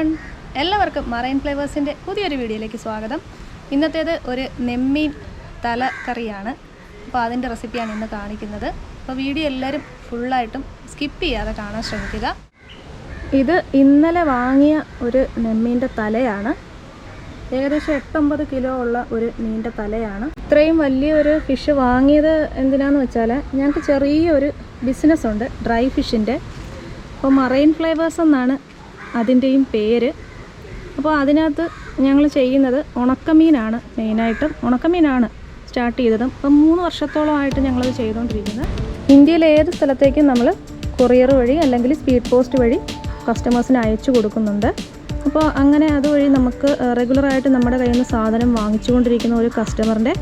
Everyone, എല്ലാവർക്കും marine ഫ്ലേവേഴ്സിൻ്റെ പുതിയൊരു വീഡിയോയിലേക്ക് സ്വാഗതം. ഇന്നത്തേത് ഒരു നെമ്മീൻ തലക്കറിയാണ്. അപ്പോൾ അതിൻ്റെ റെസിപ്പിയാണ് ഇന്ന് കാണിക്കുന്നത്. അപ്പോൾ വീഡിയോ എല്ലാവരും ഫുള്ളായിട്ടും സ്കിപ്പ് ചെയ്യാതെ കാണാൻ ശ്രമിക്കുക. ഇത് ഇന്നലെ വാങ്ങിയ ഒരു നെമ്മീൻ്റെ തലയാണ്. ഏകദേശം 8-9 കിലോ ഉള്ള ഒരു മീനിൻ്റെ തലയാണ്. ഇത്രയും വലിയൊരു ഫിഷ് വാങ്ങിയത് എന്തിനാന്ന് വെച്ചാൽ ഞങ്ങൾക്ക് ചെറിയൊരു ബിസിനസ്സുണ്ട് ഡ്രൈ ഫിഷിൻ്റെ. അപ്പോൾ മറൈൻ ഫ്ലേവേഴ്സ് എന്നാണ് അതിൻ്റെയും പേര്. അപ്പോൾ അതിനകത്ത് ഞങ്ങൾ ചെയ്യുന്നത് ഉണക്കമീനാണ്. മെയിനായിട്ടും ഉണക്കമീനാണ് സ്റ്റാർട്ട് ചെയ്തതും. ഇപ്പം 3 വർഷത്തോളമായിട്ട് ഞങ്ങളത് ചെയ്തുകൊണ്ടിരിക്കുന്നത്. ഇന്ത്യയിലെ ഏത് സ്ഥലത്തേക്കും നമ്മൾ കൊറിയർ വഴി അല്ലെങ്കിൽ സ്പീഡ് പോസ്റ്റ് വഴി കസ്റ്റമേഴ്സിന് അയച്ചു കൊടുക്കുന്നുണ്ട്. അപ്പോൾ അങ്ങനെ അതുവഴി നമുക്ക് റെഗുലറായിട്ട് നമ്മുടെ കയ്യിൽ നിന്ന് സാധനം വാങ്ങിച്ചുകൊണ്ടിരിക്കുന്ന ഒരു കസ്റ്റമറിൻ്റെ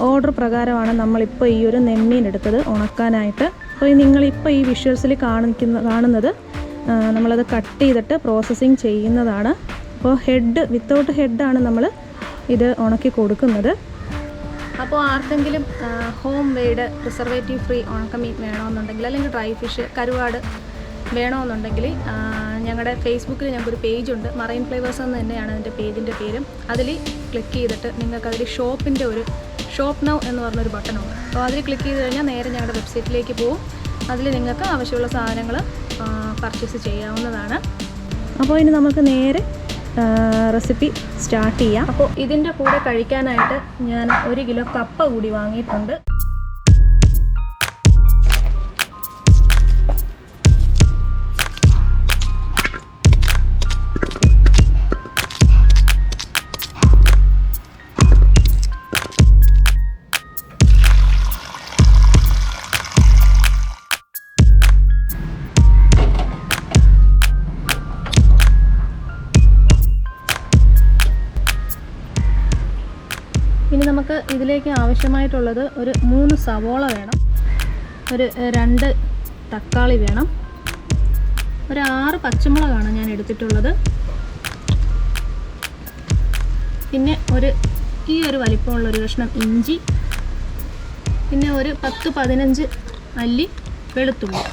ഓർഡർ പ്രകാരമാണ് നമ്മളിപ്പോൾ ഈ ഒരു നെമ്മീൻ എടുത്തത് ഉണക്കാനായിട്ട്. അപ്പോൾ നിങ്ങളിപ്പോൾ ഈ വിഷ്വൽസിൽ കാണുന്നത് നമ്മളത് കട്ട് ചെയ്തിട്ട് പ്രോസസ്സിങ് ചെയ്യുന്നതാണ്. അപ്പോൾ വിത്തൗട്ട് ഹെഡാണ് നമ്മൾ ഇത് ഉണക്കി കൊടുക്കുന്നത്. അപ്പോൾ ആർക്കെങ്കിലും ഹോം മെയ്ഡ് പ്രിസർവേറ്റീവ് ഫ്രീ ഉണക്കമീൻ വേണമെന്നുണ്ടെങ്കിൽ അല്ലെങ്കിൽ ഡ്രൈ ഫിഷ് കരുവാട് വേണമെന്നുണ്ടെങ്കിൽ ഞങ്ങളുടെ ഫേസ്ബുക്കിൽ ഞങ്ങൾക്കൊരു പേജുണ്ട്. മറൈൻ ഫ്ലേവേഴ്സ് എന്ന് തന്നെയാണ് അതിൻ്റെ പേജിൻ്റെ പേരും. അതിൽ ക്ലിക്ക് ചെയ്തിട്ട് നിങ്ങൾക്കതിൽ ഷോപ്പിൻ്റെ ഒരു ഷോപ്പ് നൗ എന്ന് പറഞ്ഞൊരു ബട്ടണുണ്ട്. അപ്പോൾ അതിൽ ക്ലിക്ക് ചെയ്ത് കഴിഞ്ഞാൽ നേരെ ഞങ്ങളുടെ വെബ്സൈറ്റിലേക്ക് പോകും. അതിൽ നിങ്ങൾക്ക് ആവശ്യമുള്ള സാധനങ്ങൾ പർച്ചേസ് ചെയ്യാവുന്നതാണ്. അപ്പോൾ ഇനി നമുക്ക് നേരെ റെസിപ്പി സ്റ്റാർട്ട് ചെയ്യാം. അപ്പോൾ ഇതിൻ്റെ കൂടെ കഴിക്കാനായിട്ട് ഞാൻ 1 കിലോ കപ്പ കൂടി വാങ്ങിയിട്ടുണ്ട്. ഇനി നമുക്ക് ഇതിലേക്ക് ആവശ്യമായിട്ടുള്ളത് ഒരു 3 സവോള വേണം, ഒരു 2 തക്കാളി വേണം, ഒരു 6 പച്ചമുളകാണ് ഞാൻ എടുത്തിട്ടുള്ളത്. പിന്നെ ഈ ഒരു വലിപ്പമുള്ള ഒരു കഷ്ണം ഇഞ്ചി, പിന്നെ ഒരു 10-15 അല്ലി വെളുത്തുള്ളി.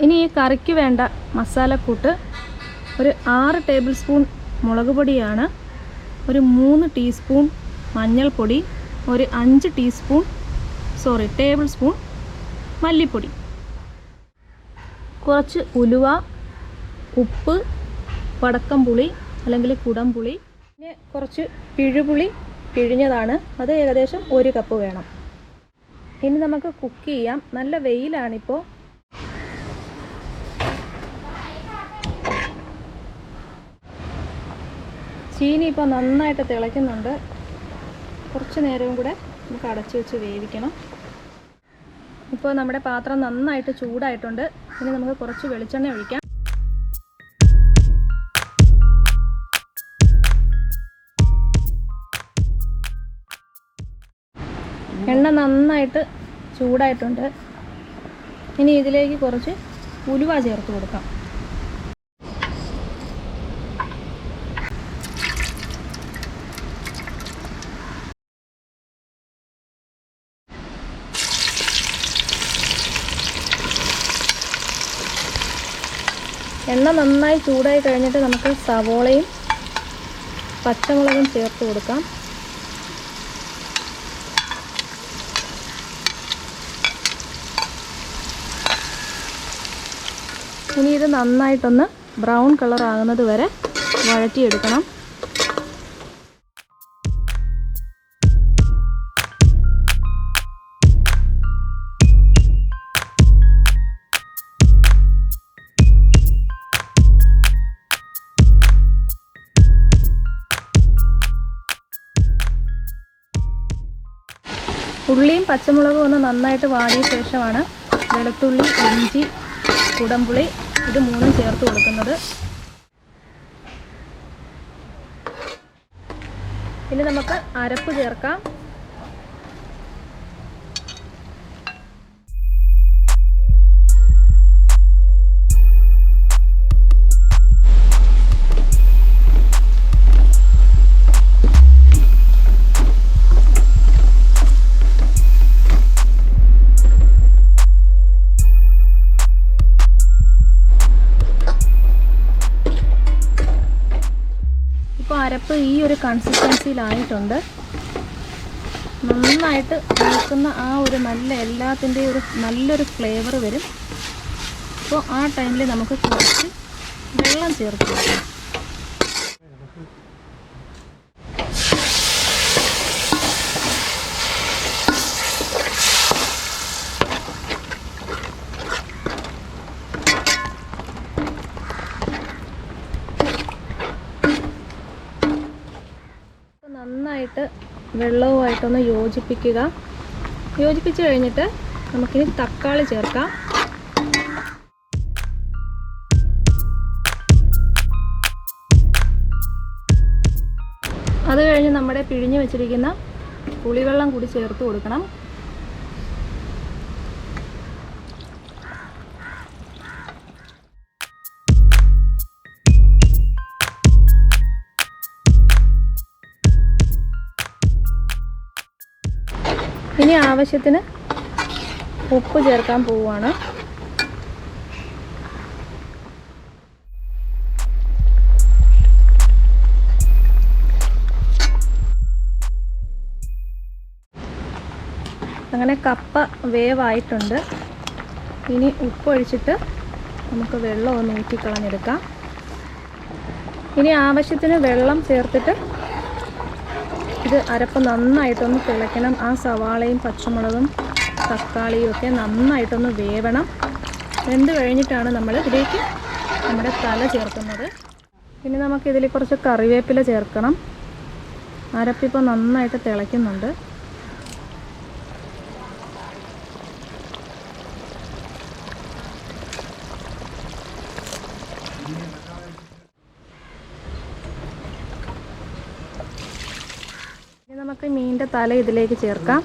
ഇനി ഈ കറിക്ക് വേണ്ട മസാലക്കൂട്ട് ഒരു 6 ടേബിൾ സ്പൂൺ മുളക് പൊടിയാണ്, ഒരു 3 ടീസ്പൂൺ മഞ്ഞൾപ്പൊടി, ഒരു 5 ടേബിൾ സ്പൂൺ മല്ലിപ്പൊടി, കുറച്ച് ഉലുവ, ഉപ്പ്, വടക്കംപുളി അല്ലെങ്കിൽ കുടംപുളി, പിന്നെ കുറച്ച് പിഴുപുളി പിഴിഞ്ഞതാണ്. അത് ഏകദേശം 1 കപ്പ് വേണം. ഇനി നമുക്ക് കുക്ക് ചെയ്യാം. നല്ല വെയിലാണിപ്പോൾ. ചീനി ഇപ്പോൾ നന്നായിട്ട് തിളയ്ക്കുന്നുണ്ട്. കുറച്ച് നേരവും കൂടെ നമുക്ക് അടച്ചു വെച്ച് വേവിക്കണം. ഇപ്പോൾ നമ്മുടെ പാത്രം നന്നായിട്ട് ചൂടായിട്ടുണ്ട്. ഇനി നമുക്ക് കുറച്ച് വെളിച്ചെണ്ണ ഒഴിക്കാം. എണ്ണ നന്നായിട്ട് ചൂടായിട്ടുണ്ട്. ഇനി ഇതിലേക്ക് കുറച്ച് ഉലുവ ചേർത്ത് കൊടുക്കാം. എണ്ണ നന്നായി ചൂടായി കഴിഞ്ഞിട്ട് നമുക്ക് സവോളയും പച്ചമുളകും ചേർത്ത് കൊടുക്കാം. ഇനി ഇത് നന്നായിട്ടൊന്ന് ബ്രൗൺ കളർ ആകുന്നത് വരെ വഴറ്റിയെടുക്കണം. ഉള്ളിയും പച്ചമുളകും ഒന്ന് നന്നായിട്ട് വാടിയ ശേഷമാണ് വെളുത്തുള്ളി, ഇഞ്ചി, കുടംപുളി ഇത് മൂന്നും ചേർത്ത് കൊടുക്കുന്നത്. ഇനി നമുക്ക് അരപ്പ് ചേർക്കാം. അരപ്പ് ഈ ഒരു കൺസിസ്റ്റൻസിയിലായിട്ടുണ്ട്. നന്നായിട്ട് നോക്കുന്ന ആ ഒരു നല്ല എല്ലാത്തിൻ്റെയും ഒരു നല്ലൊരു ഫ്ലേവർ വരും. അപ്പോൾ ആ ടൈമിൽ നമുക്ക് കുറച്ച് വെള്ളം ചേർത്ത് കൊടുക്കാം. നന്നായിട്ട് വെള്ളവുമായിട്ടൊന്ന് യോജിപ്പിക്കുക. യോജിപ്പിച്ച് കഴിഞ്ഞിട്ട് നമുക്കിനി തക്കാളി ചേർക്കാം. അത് കഴിഞ്ഞ് നമ്മുടെ പിഴിഞ്ഞ് വെച്ചിരിക്കുന്ന പുളിവെള്ളം കൂടി ചേർത്ത് കൊടുക്കണം. ഇനി ആവശ്യത്തിന് ഉപ്പ് ചേർക്കാൻ പോവുകയാണ്. അങ്ങനെ കപ്പ വേവായിട്ടുണ്ട്. ഇനി ഉപ്പൊഴിച്ചിട്ട് നമുക്ക് വെള്ളം ഒന്ന് ഊറ്റിക്കളഞ്ഞെടുക്കാം. ഇനി ആവശ്യത്തിന് വെള്ളം ചേർത്തിട്ട് ഇത് അരപ്പ് നന്നായിട്ടൊന്ന് തിളയ്ക്കണം. ആ സവാളയും പച്ചമുളകും തക്കാളിയും ഒക്കെ നന്നായിട്ടൊന്ന് വേവണം. വെന്ത് കഴിഞ്ഞിട്ടാണ് നമ്മൾ ഇതിലേക്ക് നമ്മുടെ തല ചേർക്കുന്നത്. പിന്നെ നമുക്കിതിൽ കുറച്ച് കറിവേപ്പില ചേർക്കണം. അരപ്പിപ്പോൾ നന്നായിട്ട് തിളയ്ക്കുന്നുണ്ട്. നമുക്ക് മീനിൻ്റെ തല ഇതിലേക്ക് ചേർക്കാം.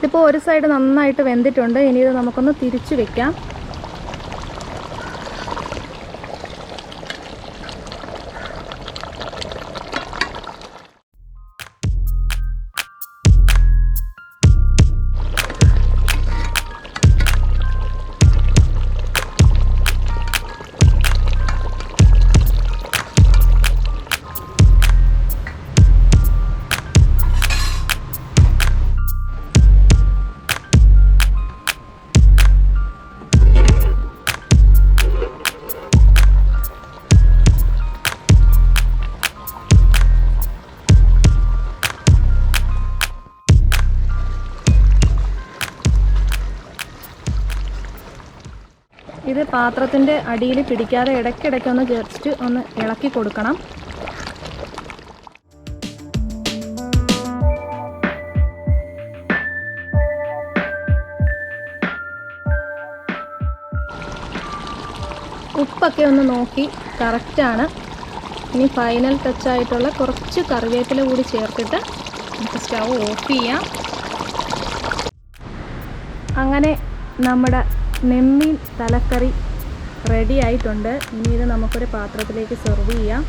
ഇതിപ്പോൾ ഒരു സൈഡ് നന്നായിട്ട് വെന്തിട്ടുണ്ട്. ഇനി ഇത് നമുക്കൊന്ന് തിരിച്ചു വെക്കാം. ഇത് പാത്രത്തിൻ്റെ അടിയിൽ പിടിക്കാതെ ഇടയ്ക്കിടയ്ക്കൊന്ന് ജസ്റ്റ് ഒന്ന് ഇളക്കി കൊടുക്കണം. ഉപ്പൊക്കെ ഒന്ന് നോക്കി കറക്റ്റാണ്. ഇനി ഫൈനൽ ടച്ചായിട്ടുള്ള കുറച്ച് കറിവേപ്പില കൂടി ചേർത്തിട്ട് നമുക്ക് സ്റ്റൗ ഓഫ് ചെയ്യാം. അങ്ങനെ നമ്മുടെ നെമ്മീൻ തലക്കറി റെഡി ആയിട്ടുണ്ട്. ഇനി ഇത് നമുക്കൊരു പാത്രത്തിലേക്ക് സെർവ് ചെയ്യാം.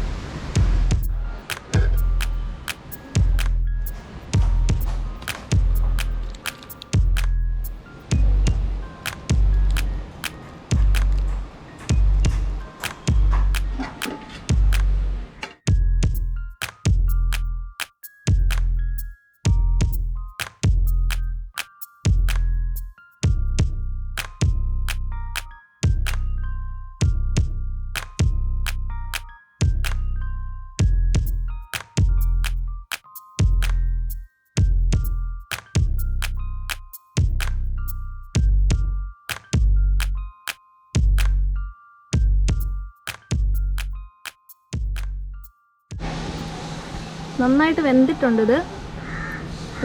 നന്നായിട്ട് വെന്തിട്ടുണ്ട്. ഇത്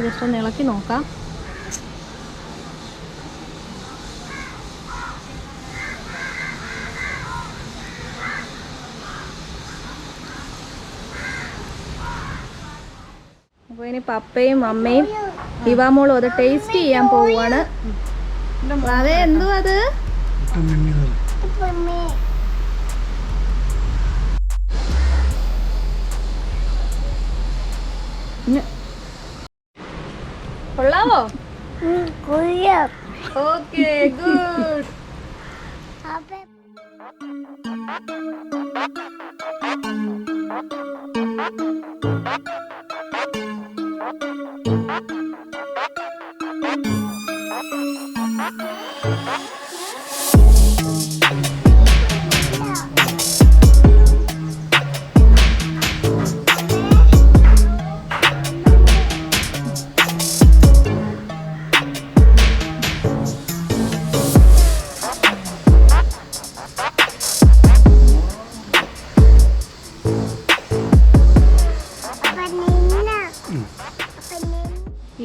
ജസ്റ്റ് ഒന്ന് ഇളക്കി നോക്കാം. അപ്പോൾ ഇനി പപ്പയും അമ്മയും ഇവാമോളും അത് ടേസ്റ്റ് ചെയ്യാൻ പോവുകയാണ്. അതെ, എന്തുവാ അത്? കൊള്ളാവോ? Okay, good.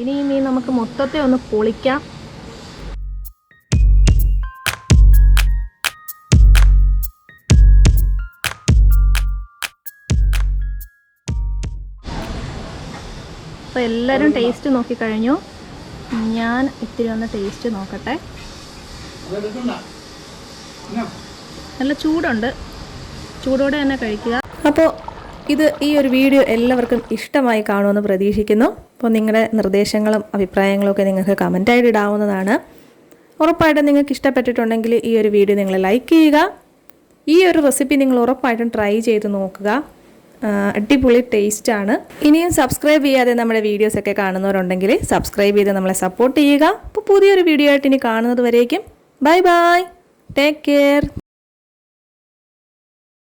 ഇനി ഈ മീൻ നമുക്ക് മൊത്തത്തെ ഒന്ന് പൊളിക്കാം. അപ്പോൾ എല്ലാവരും ടേസ്റ്റ് നോക്കിക്കഴിഞ്ഞു. ഞാൻ ഇത്തിരി ഒന്ന് ടേസ്റ്റ് നോക്കട്ടെ. നല്ല ചൂടുണ്ട്, ചൂടോടെ തന്നെ കഴിക്കുക. അപ്പോൾ ഈ ഒരു വീഡിയോ എല്ലാവർക്കും ഇഷ്ടമായി കാണുമെന്ന് പ്രതീക്ഷിക്കുന്നു. അപ്പോൾ നിങ്ങളുടെ നിർദ്ദേശങ്ങളും അഭിപ്രായങ്ങളും ഒക്കെ നിങ്ങൾക്ക് കമൻറ്റായിട്ട് ഇടാവുന്നതാണ്. ഉറപ്പായിട്ടും നിങ്ങൾക്ക് ഇഷ്ടപ്പെട്ടിട്ടുണ്ടെങ്കിൽ ഈ ഒരു വീഡിയോ നിങ്ങൾ ലൈക്ക് ചെയ്യുക. ഈ ഒരു റെസിപ്പി നിങ്ങൾ ഉറപ്പായിട്ടും ട്രൈ ചെയ്ത് നോക്കുക. അടിപൊളി ടേസ്റ്റാണ്. ഇനിയും സബ്സ്ക്രൈബ് ചെയ്യാതെ നമ്മുടെ വീഡിയോസൊക്കെ കാണുന്നവരുണ്ടെങ്കിൽ സബ്സ്ക്രൈബ് ചെയ്ത് നമ്മളെ സപ്പോർട്ട് ചെയ്യുക. അപ്പോൾ പുതിയൊരു വീഡിയോ ആയിട്ട് ഇനി കാണുന്നത് വരേക്കും ബൈ ബൈ, ടേക്ക് കെയർ.